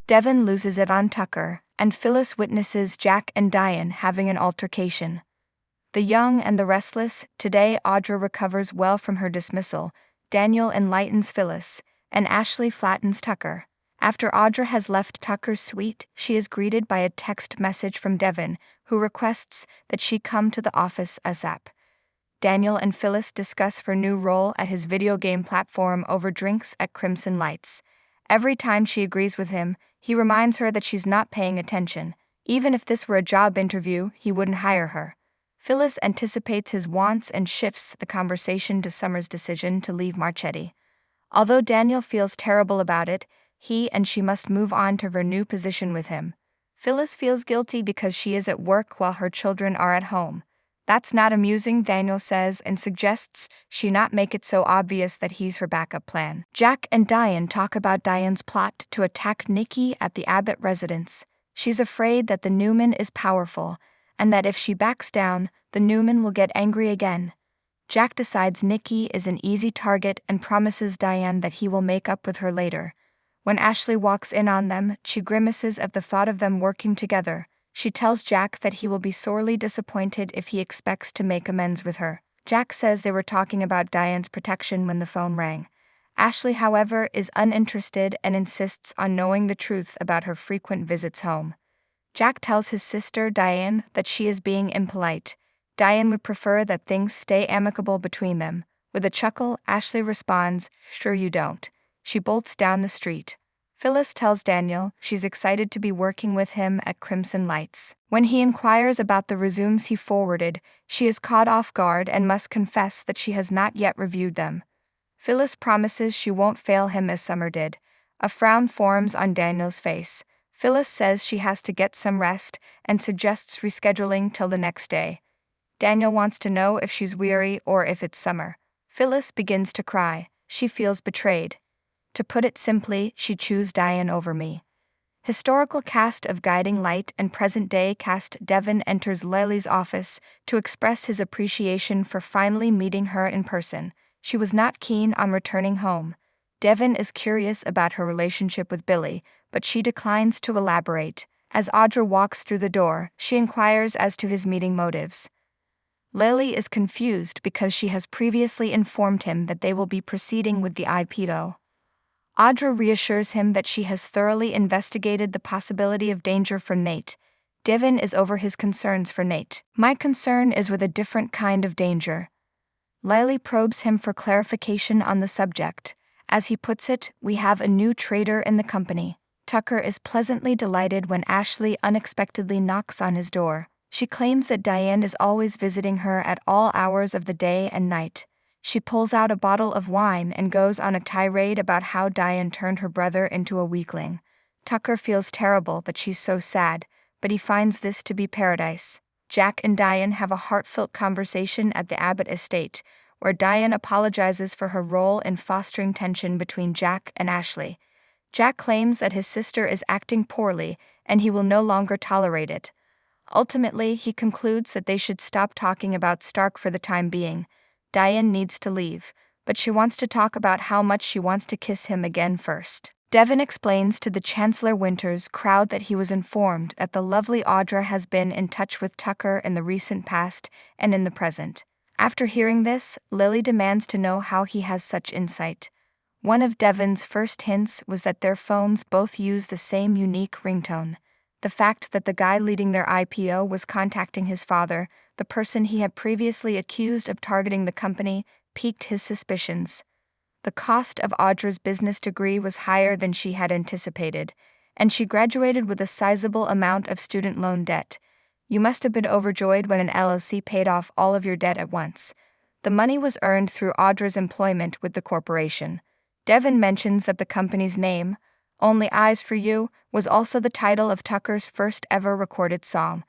Devon loses it on Tucker, and Phyllis witnesses Jack and Diane having an altercation. The young and the restless, today Audra recovers well from her dismissal, Daniel enlightens Phyllis, and Ashley flattens Tucker. After Audra has left Tucker's suite, she is greeted by a text message from Devon, who requests that she come to the office ASAP. Daniel and Phyllis discuss her new role at his video game platform over drinks at Crimson Lights. Every time she agrees with him, he reminds her that she's not paying attention. Even if this were a job interview, he wouldn't hire her. Phyllis anticipates his wants and shifts the conversation to Summer's decision to leave Marchetti. Although Daniel feels terrible about it, he and she must move on to her new position with him. Phyllis feels guilty because she is at work while her children are at home. That's not amusing, Daniel says, and suggests she not make it so obvious that he's her backup plan. Jack and Diane talk about Diane's plot to attack Nikki at the Abbott residence. She's afraid that the Newman is powerful, and that if she backs down, the Newman will get angry again. Jack decides Nikki is an easy target and promises Diane that he will make up with her later. When Ashley walks in on them, she grimaces at the thought of them working together. She tells Jack that he will be sorely disappointed if he expects to make amends with her. Jack says they were talking about Diane's protection when the phone rang. Ashley, however, is uninterested and insists on knowing the truth about her frequent visits home. Jack tells his sister, Diane, that she is being impolite. Diane would prefer that things stay amicable between them. With a chuckle, Ashley responds, "Sure you don't." She bolts down the street. Phyllis tells Daniel she's excited to be working with him at Crimson Lights. When he inquires about the resumes he forwarded, she is caught off guard and must confess that she has not yet reviewed them. Phyllis promises she won't fail him as Summer did. A frown forms on Daniel's face. Phyllis says she has to get some rest and suggests rescheduling till the next day. Daniel wants to know if she's weary or if it's Summer. Phyllis begins to cry. She feels betrayed. To put it simply, she chose Diane over me. Historical cast of Guiding Light and present-day cast Devon enters Lily's office to express his appreciation for finally meeting her in person. She was not keen on returning home. Devon is curious about her relationship with Billy, but she declines to elaborate. As Audra walks through the door, she inquires as to his meeting motives. Lily is confused because she has previously informed him that they will be proceeding with the IPO. Audra reassures him that she has thoroughly investigated the possibility of danger from Nate. Devon is over his concerns for Nate. "My concern is with a different kind of danger." Lily probes him for clarification on the subject. As he puts it, "We have a new trader in the company." Tucker is pleasantly delighted when Ashley unexpectedly knocks on his door. She claims that Diane is always visiting her at all hours of the day and night. She pulls out a bottle of wine and goes on a tirade about how Diane turned her brother into a weakling. Tucker feels terrible that she's so sad, but he finds this to be paradise. Jack and Diane have a heartfelt conversation at the Abbott estate, where Diane apologizes for her role in fostering tension between Jack and Ashley. Jack claims that his sister is acting poorly and he will no longer tolerate it. Ultimately, he concludes that they should stop talking about Stark for the time being. Diane needs to leave, but she wants to talk about how much she wants to kiss him again first. Devon explains to the Chancellor Winters crowd that he was informed that the lovely Audra has been in touch with Tucker in the recent past and in the present. After hearing this, Lily demands to know how he has such insight. One of Devon's first hints was that their phones both use the same unique ringtone. The fact that the guy leading their IPO was contacting his father, the person he had previously accused of targeting the company, piqued his suspicions. The cost of Audra's business degree was higher than she had anticipated, and she graduated with a sizable amount of student loan debt. You must have been overjoyed when an LLC paid off all of your debt at once. The money was earned through Audra's employment with the corporation. Devon mentions that the company's name, Only Eyes for You, was also the title of Tucker's first ever recorded song.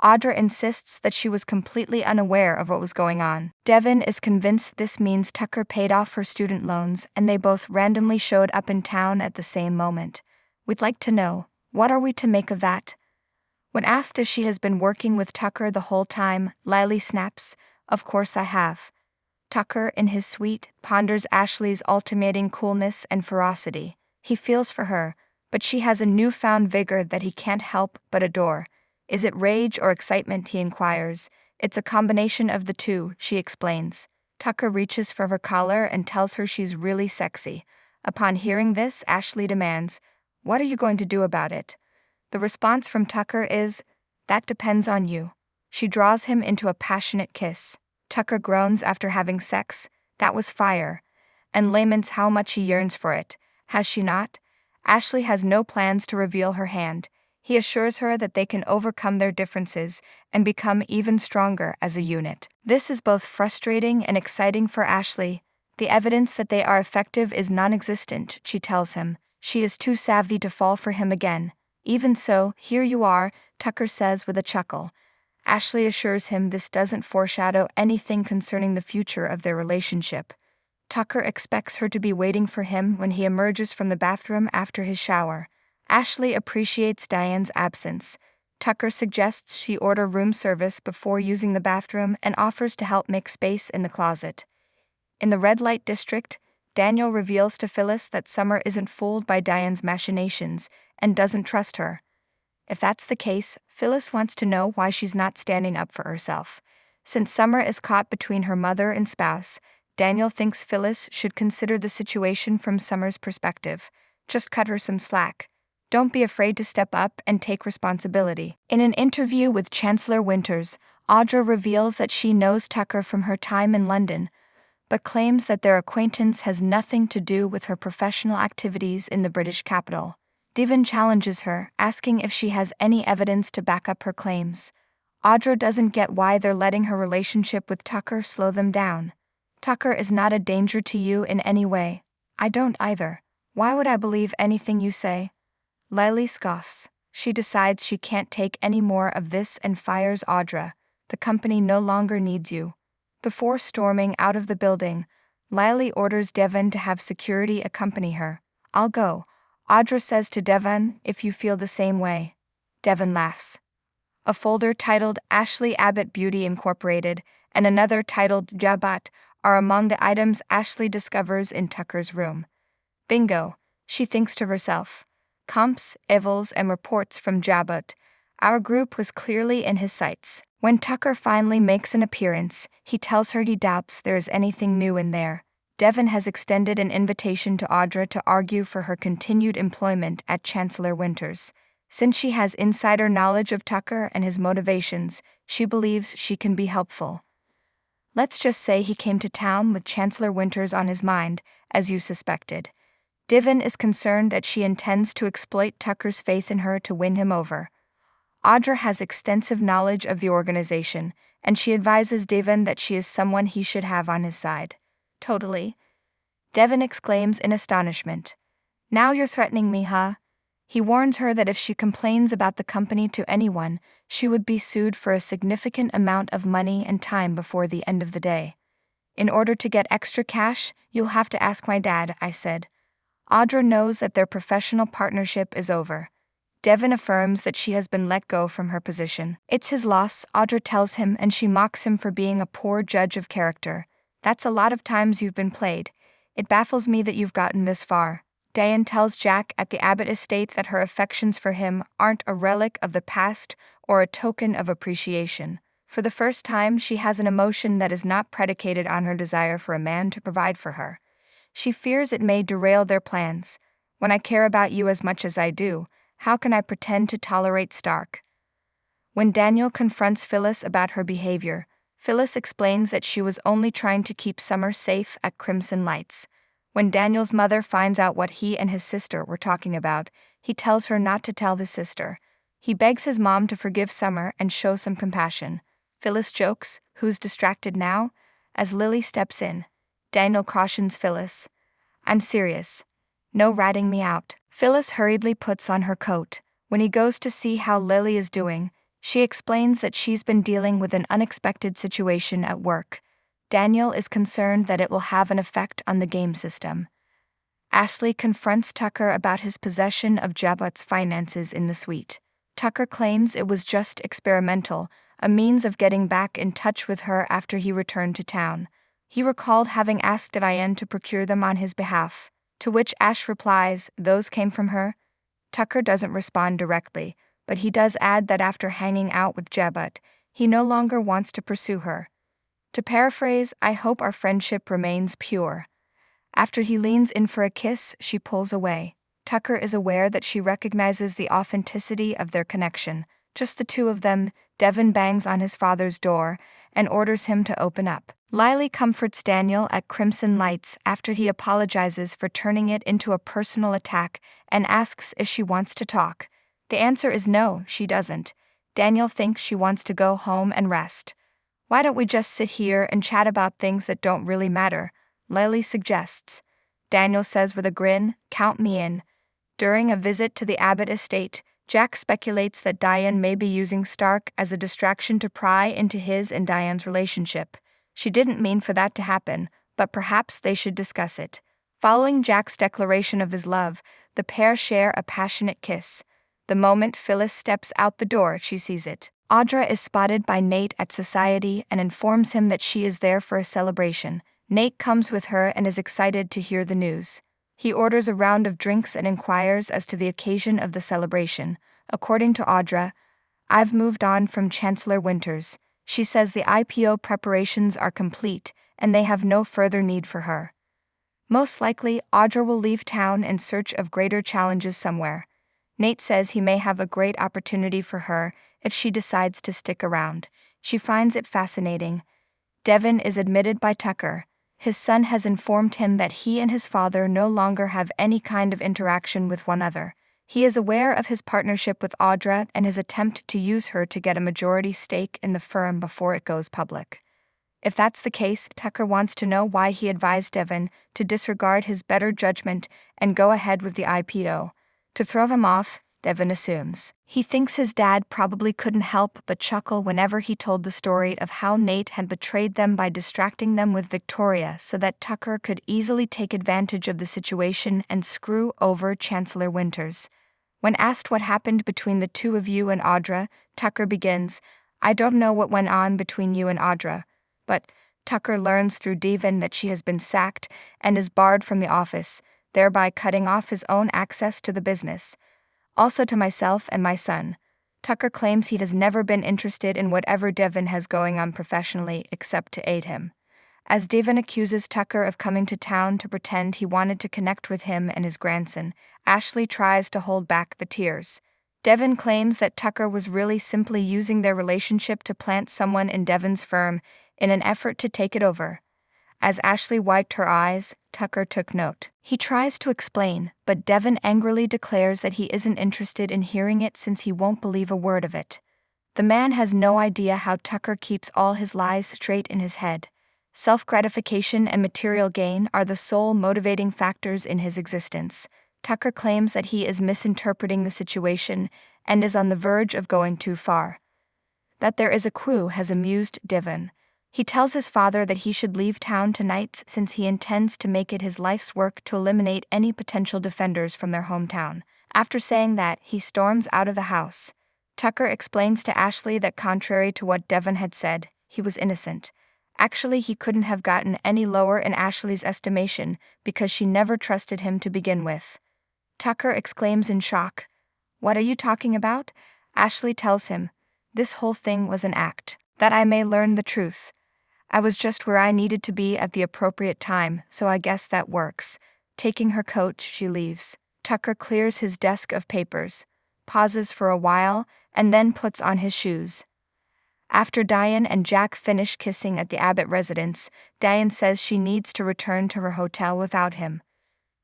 Audra insists that she was completely unaware of what was going on. Devon is convinced this means Tucker paid off her student loans and they both randomly showed up in town at the same moment. We'd like to know, what are we to make of that? When asked if she has been working with Tucker the whole time, Lily snaps, "Of course I have." Tucker, in his suite, ponders Ashley's alternating coolness and ferocity. He feels for her, but she has a newfound vigor that he can't help but adore. Is it rage or excitement, he inquires. It's a combination of the two, she explains. Tucker reaches for her collar and tells her she's really sexy. Upon hearing this, Ashley demands, "What are you going to do about it?" The response from Tucker is, "That depends on you." She draws him into a passionate kiss. Tucker groans after having sex. That was fire. And laments how much he yearns for it. Has she not? Ashley has no plans to reveal her hand. He assures her that they can overcome their differences and become even stronger as a unit. This is both frustrating and exciting for Ashley. The evidence that they are effective is non-existent, she tells him. She is too savvy to fall for him again. Even so, here you are, Tucker says with a chuckle. Ashley assures him this doesn't foreshadow anything concerning the future of their relationship. Tucker expects her to be waiting for him when he emerges from the bathroom after his shower. Ashley appreciates Diane's absence. Tucker suggests she order room service before using the bathroom and offers to help make space in the closet. In the red light district, Daniel reveals to Phyllis that Summer isn't fooled by Diane's machinations and doesn't trust her. If that's the case, Phyllis wants to know why she's not standing up for herself. Since Summer is caught between her mother and spouse, Daniel thinks Phyllis should consider the situation from Summer's perspective. Just cut her some slack. Don't be afraid to step up and take responsibility. In an interview with Chancellor Winters, Audra reveals that she knows Tucker from her time in London, but claims that their acquaintance has nothing to do with her professional activities in the British capital. Devon challenges her, asking if she has any evidence to back up her claims. Audra doesn't get why they're letting her relationship with Tucker slow them down. Tucker is not a danger to you in any way. I don't either. Why would I believe anything you say? Lily scoffs. She decides she can't take any more of this and fires Audra. The company no longer needs you. Before storming out of the building, Lily orders Devon to have security accompany her. I'll go, Audra says to Devon, if you feel the same way. Devon laughs. A folder titled Ashley Abbott Beauty Incorporated and another titled Jabot are among the items Ashley discovers in Tucker's room. Bingo, she thinks to herself. Comps, evils, and reports from Jabot. Our group was clearly in his sights. When Tucker finally makes an appearance, he tells her he doubts there is anything new in there. Devon has extended an invitation to Audra to argue for her continued employment at Chancellor Winters. Since she has insider knowledge of Tucker and his motivations, she believes she can be helpful. Let's just say he came to town with Chancellor Winters on his mind, as you suspected. Devon is concerned that she intends to exploit Tucker's faith in her to win him over. Audra has extensive knowledge of the organization, and she advises Devon that she is someone he should have on his side. Totally. Devon exclaims in astonishment. Now you're threatening me, huh? He warns her that if she complains about the company to anyone, she would be sued for a significant amount of money and time before the end of the day. In order to get extra cash, you'll have to ask my dad, I said. Audra knows that their professional partnership is over. Devon affirms that she has been let go from her position. It's his loss, Audra tells him, and she mocks him for being a poor judge of character. That's a lot of times you've been played. It baffles me that you've gotten this far. Diane tells Jack at the Abbott estate that her affections for him aren't a relic of the past or a token of appreciation. For the first time, she has an emotion that is not predicated on her desire for a man to provide for her. She fears it may derail their plans. When I care about you as much as I do, how can I pretend to tolerate Stark? When Daniel confronts Phyllis about her behavior, Phyllis explains that she was only trying to keep Summer safe at Crimson Lights. When Daniel's mother finds out what he and his sister were talking about, he tells her not to tell his sister. He begs his mom to forgive Summer and show some compassion. Phyllis jokes, "Who's distracted now?" as Lily steps in. Daniel cautions Phyllis. "I'm serious. No ratting me out." Phyllis hurriedly puts on her coat. When he goes to see how Lily is doing, she explains that she's been dealing with an unexpected situation at work. Daniel is concerned that it will have an effect on the game system. Ashley confronts Tucker about his possession of Jabot's finances in the suite. Tucker claims it was just experimental, a means of getting back in touch with her after he returned to town. He recalled having asked Diane to procure them on his behalf, to which Ash replies, "Those came from her." Tucker doesn't respond directly, but he does add that after hanging out with Jebut, he no longer wants to pursue her. To paraphrase, I hope our friendship remains pure. After he leans in for a kiss, she pulls away. Tucker is aware that she recognizes the authenticity of their connection. Just the two of them. Devon bangs on his father's door and orders him to open up. Lily comforts Daniel at Crimson Lights after he apologizes for turning it into a personal attack and asks if she wants to talk. The answer is no, she doesn't. Daniel thinks she wants to go home and rest. Why don't we just sit here and chat about things that don't really matter? Lily suggests. Daniel says with a grin, count me in. During a visit to the Abbott estate, Jack speculates that Diane may be using Stark as a distraction to pry into his and Diane's relationship. She didn't mean for that to happen, but perhaps they should discuss it. Following Jack's declaration of his love, the pair share a passionate kiss. The moment Phyllis steps out the door, she sees it. Audra is spotted by Nate at Society and informs him that she is there for a celebration. Nate comes with her and is excited to hear the news. He orders a round of drinks and inquires as to the occasion of the celebration. According to Audra, I've moved on from Chancellor Winters. She says the IPO preparations are complete and they have no further need for her. Most likely, Audra will leave town in search of greater challenges somewhere. Nate says he may have a great opportunity for her if she decides to stick around. She finds it fascinating. Devon is admitted by Tucker. His son has informed him that he and his father no longer have any kind of interaction with one another. He is aware of his partnership with Audra and his attempt to use her to get a majority stake in the firm before it goes public. If that's the case, Tucker wants to know why he advised Devon to disregard his better judgment and go ahead with the IPO. To throw him off, Devon assumes. He thinks his dad probably couldn't help but chuckle whenever he told the story of how Nate had betrayed them by distracting them with Victoria so that Tucker could easily take advantage of the situation and screw over Chancellor Winters. When asked what happened between the two of you and Audra, Tucker begins, I don't know what went on between you and Audra, but Tucker learns through Devon that she has been sacked and is barred from the office, thereby cutting off his own access to the business. Also to myself and my son. Tucker claims he has never been interested in whatever Devon has going on professionally except to aid him. As Devon accuses Tucker of coming to town to pretend he wanted to connect with him and his grandson, Ashley tries to hold back the tears. Devon claims that Tucker was really simply using their relationship to plant someone in Devon's firm in an effort to take it over. As Ashley wiped her eyes, Tucker took note. He tries to explain, but Devon angrily declares that he isn't interested in hearing it since he won't believe a word of it. The man has no idea how Tucker keeps all his lies straight in his head. Self-gratification and material gain are the sole motivating factors in his existence. Tucker claims that he is misinterpreting the situation and is on the verge of going too far. That there is a coup has amused Devon. He tells his father that he should leave town tonight since he intends to make it his life's work to eliminate any potential defenders from their hometown. After saying that, he storms out of the house. Tucker explains to Ashley that contrary to what Devon had said, he was innocent. Actually, he couldn't have gotten any lower in Ashley's estimation because she never trusted him to begin with. Tucker exclaims in shock, "What are you talking about?" Ashley tells him, "This whole thing was an act, that I may learn the truth. I was just where I needed to be at the appropriate time, so I guess that works." Taking her coat, she leaves. Tucker clears his desk of papers, pauses for a while, and then puts on his shoes. After Diane and Jack finish kissing at the Abbott residence, Diane says she needs to return to her hotel without him.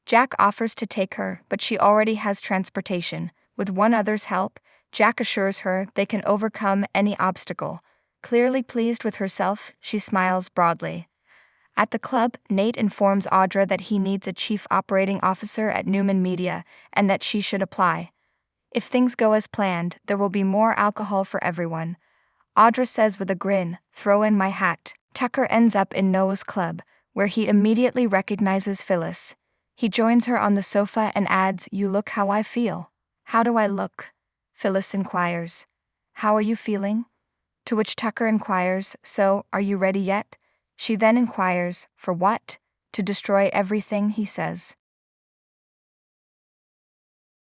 Jack offers to take her, but she already has transportation. With one other's help, Jack assures her they can overcome any obstacle. Clearly pleased with herself, she smiles broadly. At the club, Nate informs Audra that he needs a chief operating officer at Newman Media and that she should apply. If things go as planned, there will be more alcohol for everyone. Audra says with a grin, "Throw in my hat." Tucker ends up in Noah's club, where he immediately recognizes Phyllis. He joins her on the sofa and adds, "You look how I feel." "How do I look?" Phyllis inquires. "How are you feeling?" To which Tucker inquires, "So, are you ready yet?" She then inquires, "For what?" "To destroy everything," he says.